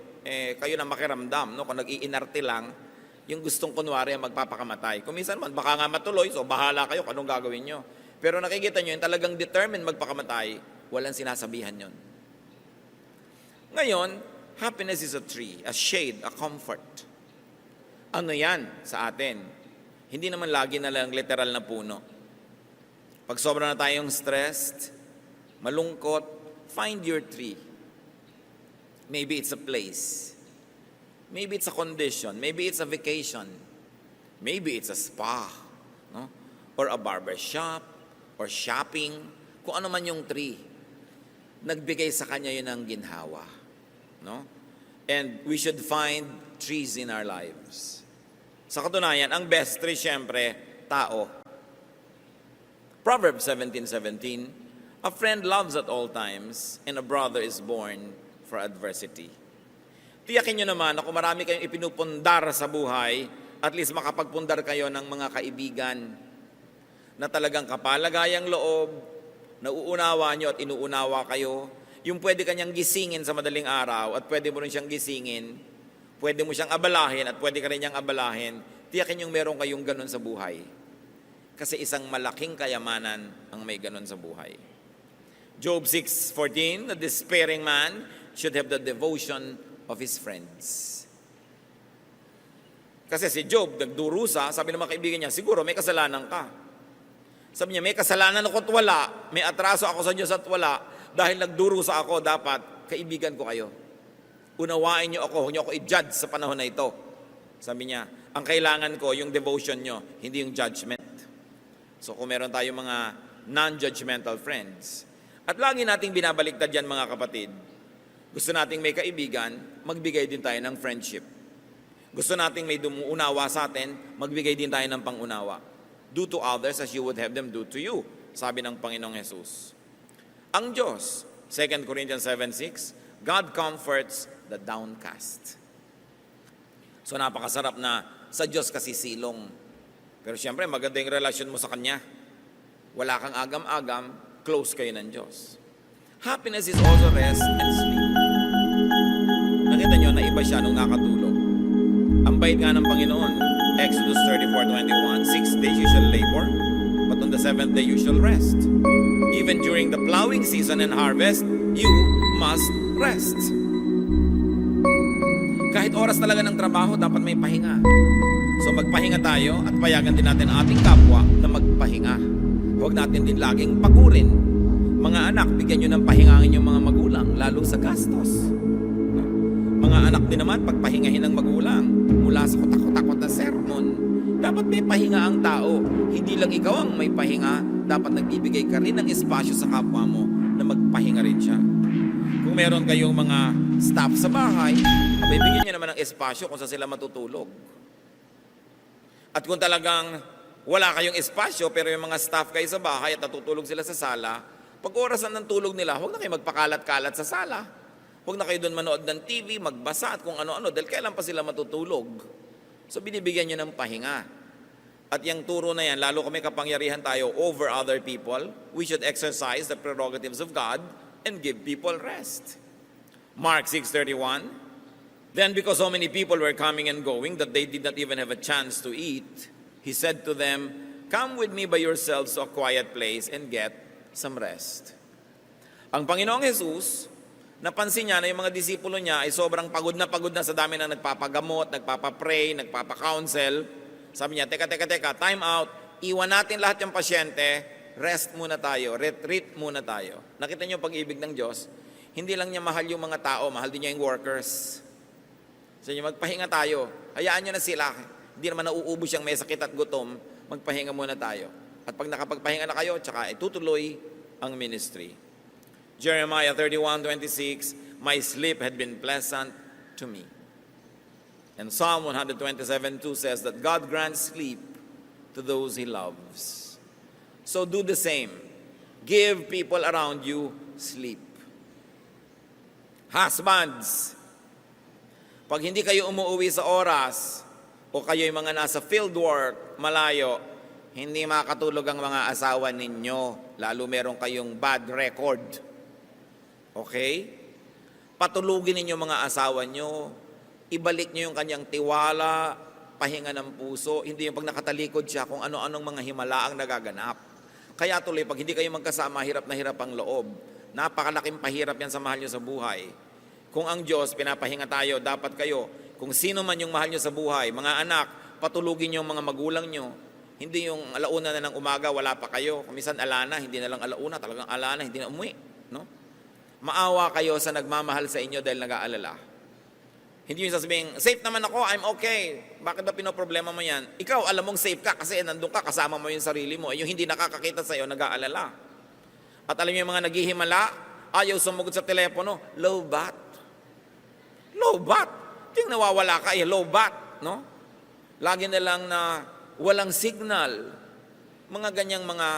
kayo na makiramdam. No? Kung nag-iinarte lang, yung gustong kunwari magpapakamatay. Kung minsan man, baka nga matuloy, so bahala kayo kung anong gagawin nyo. Pero nakikita nyo, yung talagang determined magpakamatay, walang sinasabihan yon. Ngayon, happiness is a tree, a shade, a comfort. Ano yan sa atin? Hindi naman lagi na lang literal na puno. Pag sobra na tayong stressed, malungkot, find your tree. Maybe it's a place. Maybe it's a condition. Maybe it's a vacation. Maybe it's a spa. No? Or a barber shop. Or shopping. Kung ano man yung tree. Nagbigay sa kanya yun ng ginhawa. No? And we should find trees in our lives. Sa katunayan, ang best tree, syempre, tao. Proverbs 17:17, a friend loves at all times, and a brother is born for adversity. Tiyakin nyo naman na kung marami kayong ipinupundar sa buhay, at least makapagpundar kayo ng mga kaibigan na talagang kapalagayang loob, nauunawa nyo at inuunawa kayo, yung pwede kanyang gisingin sa madaling araw at pwede mo rin siyang gisingin, pwede mo siyang abalahin at pwede ka rin niyang abalahin, tiyakin yung meron kayong ganun sa buhay. Kasi isang malaking kayamanan ang may ganun sa buhay. Job 6:14, the despairing man should have the devotion of his friends. Kasi si Job, nagdurusa, sabi ng mga kaibigan niya, siguro may kasalanan ka. Sabi niya, may kasalanan ako at wala, may atraso ako sa Diyos at wala, dahil nagdurusa ako, dapat kaibigan ko kayo. Unawain niyo ako, huwag niyo ako i-judge sa panahon na ito. Sabi niya, ang kailangan ko, yung devotion niyo, hindi yung judgment. So kung meron tayong mga non-judgmental friends, at lagi nating binabaliktad yan mga kapatid, gusto nating may kaibigan, magbigay din tayo ng friendship. Gusto nating may dumuunawa sa atin, magbigay din tayo ng pangunawa. Do to others as you would have them do to you, sabi ng Panginoong Jesus. Ang Diyos, 2 Corinthians 7:6, God comforts the downcast. So napakasarap na sa Diyos kasi silong. Pero siyempre, maganda yung relasyon mo sa Kanya. Wala kang agam-agam, close kayo ng Diyos. Happiness is also rest and sleep. Nakita nyo na iba siya nung nakatulog. Ang bait nga ng Panginoon, Exodus 34:21, 6 days you shall labor, but on the 7th day you shall rest. Even during the plowing season and harvest, you must rest. Kahit oras talaga ng trabaho, dapat may pahinga. So magpahinga tayo at payagan din natin ang ating kapwa na magpahinga. Huwag natin din laging pagurin. Mga anak, bigyan nyo ng pahinga ang inyong mga magulang, lalo sa gastos. Mga anak din naman, pagpahingahin ng magulang mula sa kutakot-takot na sermon. Dapat may pahinga ang tao. Hindi lang ikaw ang may pahinga, dapat nagbibigay ka rin ng espasyo sa kapwa mo na magpahinga rin siya. Kung meron kayong mga staff sa bahay, bibigyan nyo naman ng espasyo kung saan sila matutulog. At kung talagang wala kayong espasyo, pero yung mga staff kayo sa bahay at natutulog sila sa sala, pag orasan ng tulog nila, huwag na kayo magpakalat-kalat sa sala. Huwag na kayo doon manood ng TV, magbasa at kung ano-ano, dahil kailan pa sila matutulog. So binibigyan nyo ng pahinga. At yung turo na yan, lalo kung may kapangyarihan tayo over other people, we should exercise the prerogatives of God and give people rest. Mark 6:31, then because so many people were coming and going that they did not even have a chance to eat, He said to them, come with me by yourselves to a quiet place and get some rest. Ang Panginoong Jesus, napansin niya na yung mga disipulo niya ay sobrang pagod na sa dami na nagpapagamot, nagpapapray, nagpapakounsel. Sabi niya, teka, time out, iwan natin lahat yung pasyente, rest muna tayo, retreat muna tayo. Nakita niyo pag-ibig ng Diyos? Hindi lang niya mahal yung mga tao, mahal din niya yung workers. So magpahinga tayo. Hayaan niyo na sila. Hindi naman nauubos yung may sakit at gutom. Magpahinga muna tayo. At pag nakapagpahinga na kayo, tsaka itutuloy ang ministry. Jeremiah 31:26, my sleep had been pleasant to me. And Psalm 127:2 says that God grants sleep to those He loves. So do the same. Give people around you sleep. Husbands, pag hindi kayo umuwi sa oras o kayo'y mga nasa field work, malayo, hindi makatulog ang mga asawa ninyo, lalo meron kayong bad record. Okay? Patulugin ninyo mga asawa nyo, ibalik nyo yung kanyang tiwala, pahinga ng puso, hindi yung pag nakatalikod siya kung ano-anong mga himala ang nagaganap. Kaya tuloy, pag hindi kayo magkasama, hirap na hirap ang loob. Napakalaking pahirap yan sa mahal nyo sa buhay. Kung ang Diyos, pinapahinga tayo, dapat kayo, kung sino man yung mahal nyo sa buhay, mga anak, patulugin nyo mga magulang nyo. Hindi yung alauna na ng umaga, wala pa kayo. Kung minsan alana, hindi na lang alauna, talagang alana, hindi na umuwi. No? Maawa kayo sa nagmamahal sa inyo dahil nag-aalala. Hindi yung sasabihin, safe naman ako, I'm okay. Bakit ba pinoproblema mo yan? Ikaw, alam mong safe ka kasi nandun ka, kasama mo yung sarili mo. Yung hindi nakakakita sa'yo, nag-aalala. At alam niyo yung mga naghihimala, ayaw sumugod sa telepono, low bat. Low bat. Yung nawawala ka, low bat. No? Lagi na lang na walang signal. Mga ganyang mga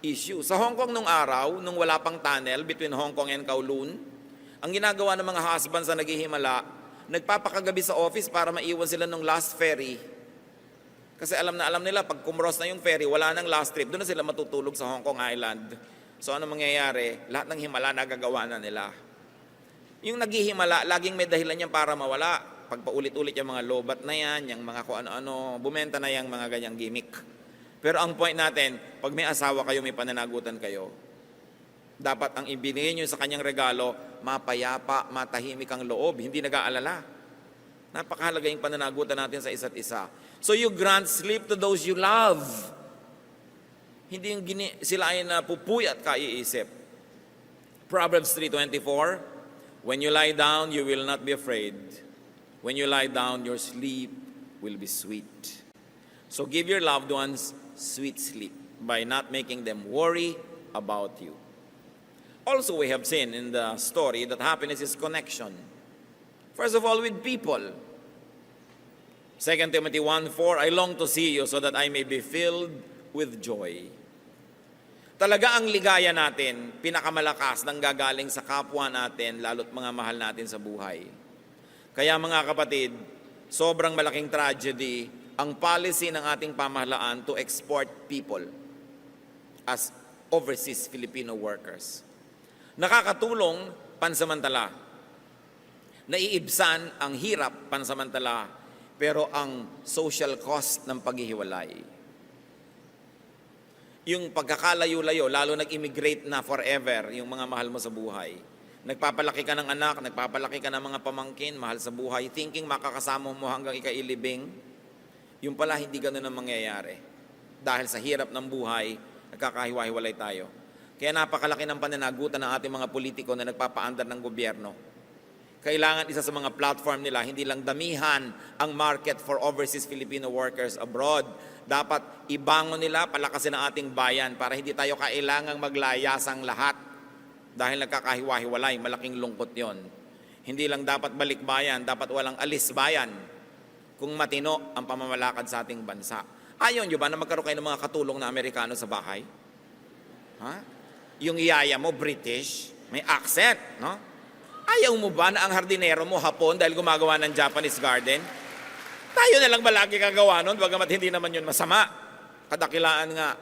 issue. Sa Hong Kong nung araw, nung wala pang tunnel between Hong Kong and Kowloon, ang ginagawa ng mga husbands na naghihimala, nagpapakagabi sa office para maiwan sila ng last ferry. Kasi alam nila, pag kumros na yung ferry, wala nang last trip, doon na sila matutulog sa Hong Kong Island. So ano mangyayari? Lahat ng himala nagagawa na nila. Yung naghihimala, laging may dahilan yan para mawala. Pag paulit-ulit yung mga lobat na yan, yung mga kung ano-ano, bumenta na yung mga ganyang gimmick. Pero ang point natin, pag may asawa kayo, may pananagutan kayo, dapat ang ibinigay nyo sa kanyang regalo, mapayapa, matahimik ang loob, hindi nag-aalala. Napakahalaga yung pananagutan natin sa isa't isa. So you grant sleep to those you love. Hindi yung sila ay napupuyat ka iisip. Proverbs 3:24, when you lie down, you will not be afraid. When you lie down, your sleep will be sweet. So give your loved ones sweet sleep by not making them worry about you. Also, we have seen in the story that happiness is connection. First of all, with people. 2 Timothy 1:4, I long to see you so that I may be filled with joy. Talaga ang ligaya natin, pinakamalakas nang gagaling sa kapwa natin, lalo't mga mahal natin sa buhay. Kaya mga kapatid, sobrang malaking tragedy ang policy ng ating pamahalaan to export people as overseas Filipino workers. Nakakatulong pansamantala. Naiibsan ang hirap pansamantala, pero ang social cost ng paghihiwalay. Yung pagkakalayo-layo, lalo nag-immigrate na forever, yung mga mahal mo sa buhay. Nagpapalaki ka ng anak, nagpapalaki ka ng mga pamangkin, mahal sa buhay, thinking makakasama mo hanggang ikailibing, yung pala hindi ganun ang mangyayari. Dahil sa hirap ng buhay, nagkakahiwa-hiwalay tayo. Kaya napakalaki ng pananagutan ng ating mga politiko na nagpapaandar ng gobyerno. Kailangan isa sa mga platform nila, hindi lang damihan ang market for overseas Filipino workers abroad. Dapat ibangon nila, palakasin ang ating bayan para hindi tayo kailangang maglayasang lahat. Dahil nagkakahiwa-hiwalay, malaking lungkot yon. Hindi lang dapat balik bayan, dapat walang alis bayan kung matino ang pamamalakad sa ating bansa. Ayaw nyo ba na magkaroon kayo ng mga katulong na Amerikano sa bahay? Ha? Yung iyaya mo, British, may accent, no? Ayaw mo ba na ang hardinero mo Hapon dahil gumagawa ng Japanese garden? Tayo na lang ba lagi kagawa nun, bagamat hindi naman yun masama. Kadakilaan nga.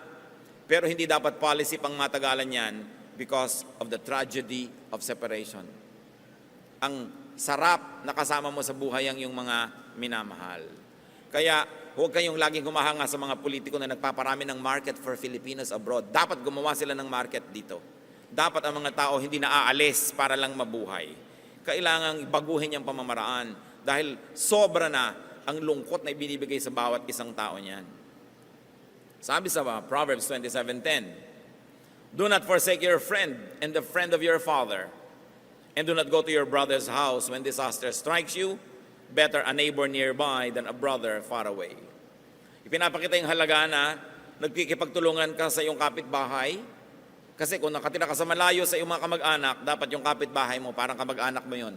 Pero hindi dapat policy pang matagalan yan because of the tragedy of separation. Ang sarap na kasama mo sa buhay ang yung mga minamahal. Kaya huwag kayong laging humahanga sa mga politiko na nagpaparami ng market for Filipinos abroad. Dapat gumawa sila ng market dito. Dapat ang mga tao hindi naaalis para lang mabuhay. Kailangang baguhin yung pamamaraan dahil sobra na ang lungkot na ibinibigay sa bawat isang tao niyan. Sabi sa Proverbs 27:10, do not forsake your friend and the friend of your father. And do not go to your brother's house when disaster strikes you. Better a neighbor nearby than a brother far away. Ipinapakita yung halaga na nagkikipagtulungan ka sa iyong kapitbahay. Kasi kung nakatira ka sa malayo sa iyong mga kamag-anak, dapat yung kapitbahay mo, parang kamag-anak mo yun.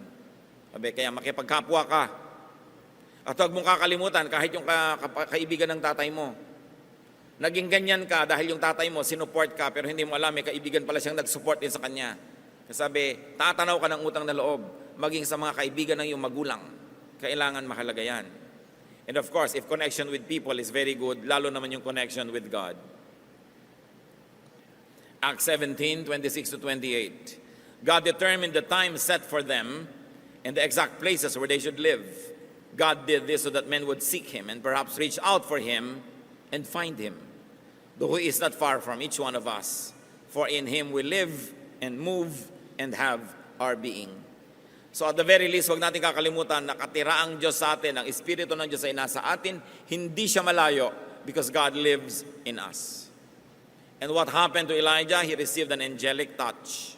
Sabi, kaya makipagkapwa ka. At huwag mong kakalimutan, kahit yung kaibigan ng tatay mo, naging ganyan ka dahil yung tatay mo, sinuport ka, pero hindi mo alam, may kaibigan pala siyang nag-support din sa kanya. Sabi, tatanaw ka ng utang na loob, maging sa mga kaibigan ng iyong magulang. Kailangan mahalaga yan. And of course, if connection with people is very good, lalo naman yung connection with God. Acts 17:26-28. God determined the time set for them and the exact places where they should live. God did this so that men would seek Him and perhaps reach out for Him and find Him, though He is not far from each one of us. For in Him we live and move and have our being. So at the very least, huwag natin kakalimutan, nakatira ang Diyos sa atin, ang Espiritu ng Diyos ay nasa atin, hindi siya malayo because God lives in us. And what happened to Elijah? He received an angelic touch.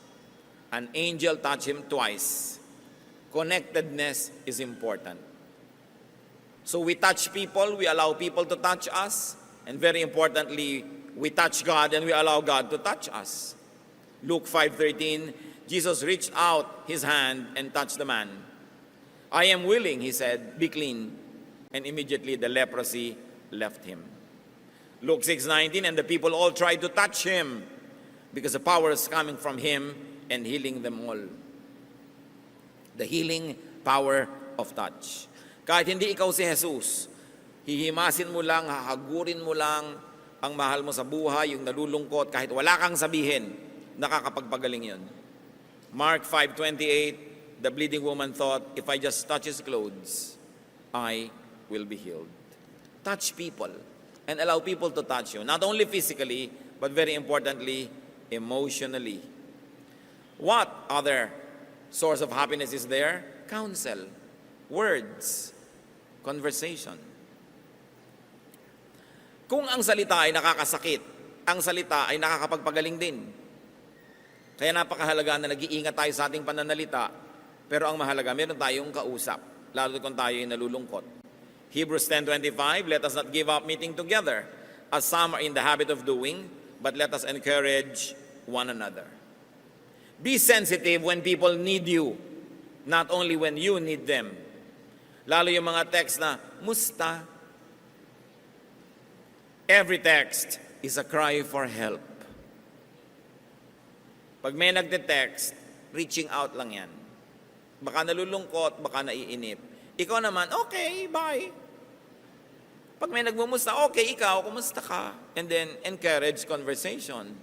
An angel touched him twice. Connectedness is important. So we touch people, we allow people to touch us, and very importantly, we touch God and we allow God to touch us. Luke 5:13, Jesus reached out His hand and touched the man. I am willing, He said, be clean. And immediately the leprosy left him. Luke 6:19, and the people all tried to touch Him because the power is coming from Him and healing them all. The healing power of touch. Kahit hindi ikaw si Jesus, hihimasin mo lang, hahagurin mo lang ang mahal mo sa buhay, yung nalulungkot, kahit wala kang sabihin, nakakapagpagaling yun. Mark 5:28, the bleeding woman thought, if I just touch His clothes, I will be healed. Touch people and allow people to touch you, not only physically, but very importantly, emotionally. What other source of happiness is there? Counsel, words, conversation. Kung ang salita ay nakakasakit, ang salita ay nakakapagpagaling din. Kaya napakahalaga na nag-iingat tayo sa ating pananalita, pero ang mahalaga, meron tayong kausap, lalo kung tayo ay nalulungkot. Hebrews 10:25, let us not give up meeting together, as some are in the habit of doing, but let us encourage one another. Be sensitive when people need you, not only when you need them. Lalo yung mga text na, musta? Every text is a cry for help. Pag may nagte-text, reaching out lang yan. Baka nalulungkot, baka naiinip. Ikaw naman, okay, bye. Pag may nagmumusta, okay, ikaw, kumusta ka? And then, encourage conversation.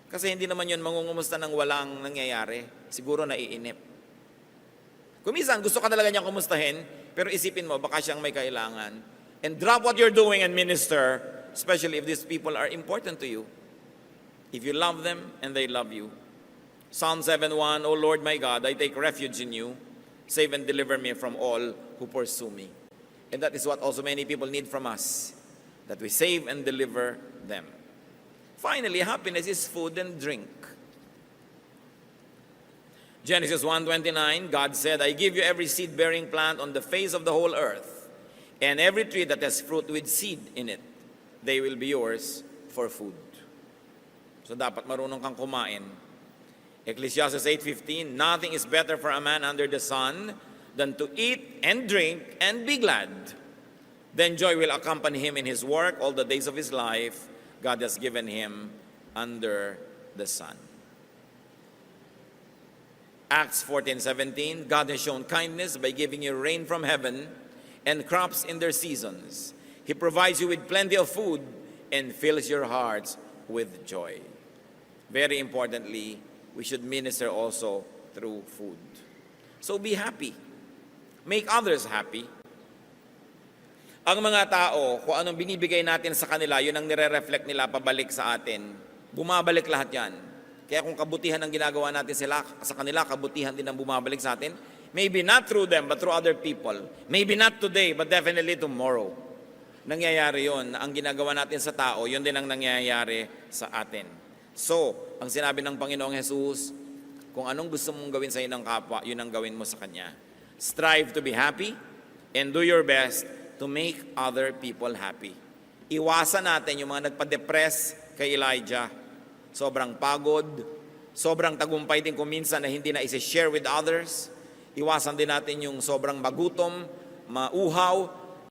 Kasi hindi naman yun mangungumusta ng walang nangyayari. Siguro naiinip. Kung minsan, gusto ka talaga niyang kumustahin, pero isipin mo, baka siyang may kailangan. And drop what you're doing and minister, especially if these people are important to you. If you love them and they love you. Psalm 7:1, O Lord my God, I take refuge in you. Save and deliver me from all who pursue me. And that is what also many people need from us, that we save and deliver them. Finally, happiness is food and drink. Genesis 1:29, God said, I give you every seed-bearing plant on the face of the whole earth, and every tree that has fruit with seed in it. They will be yours for food. So dapat marunong kang kumain. Ecclesiastes 8:15, nothing is better for a man under the sun than to eat and drink and be glad. Then joy will accompany him in his work all the days of his life God has given him under the sun. Acts 14:17, God has shown kindness by giving you rain from heaven and crops in their seasons. He provides you with plenty of food and fills your hearts with joy. Very importantly, we should minister also through food. So be happy. Make others happy. Ang mga tao, kung anong binibigay natin sa kanila, yun ang nire-reflect nila pabalik sa atin. Bumabalik lahat yan. Kaya kung kabutihan ang ginagawa natin sa kanila, kabutihan din ang bumabalik sa atin. Maybe not through them, but through other people. Maybe not today, but definitely tomorrow. Nangyayari yun. Ang ginagawa natin sa tao, yun din ang nangyayari sa atin. So, ang sinabi ng Panginoong Jesus, Kung anong gusto mong gawin sa ng kapwa, yun ang gawin mo sa kanya. Strive to be happy and do your best to make other people happy. Iwasan natin yung mga nagpa-depress kay Elijah. Sobrang pagod, sobrang tagumpay din kung minsan na hindi na isi-share with others. Iwasan din natin yung sobrang magutom, mauhaw,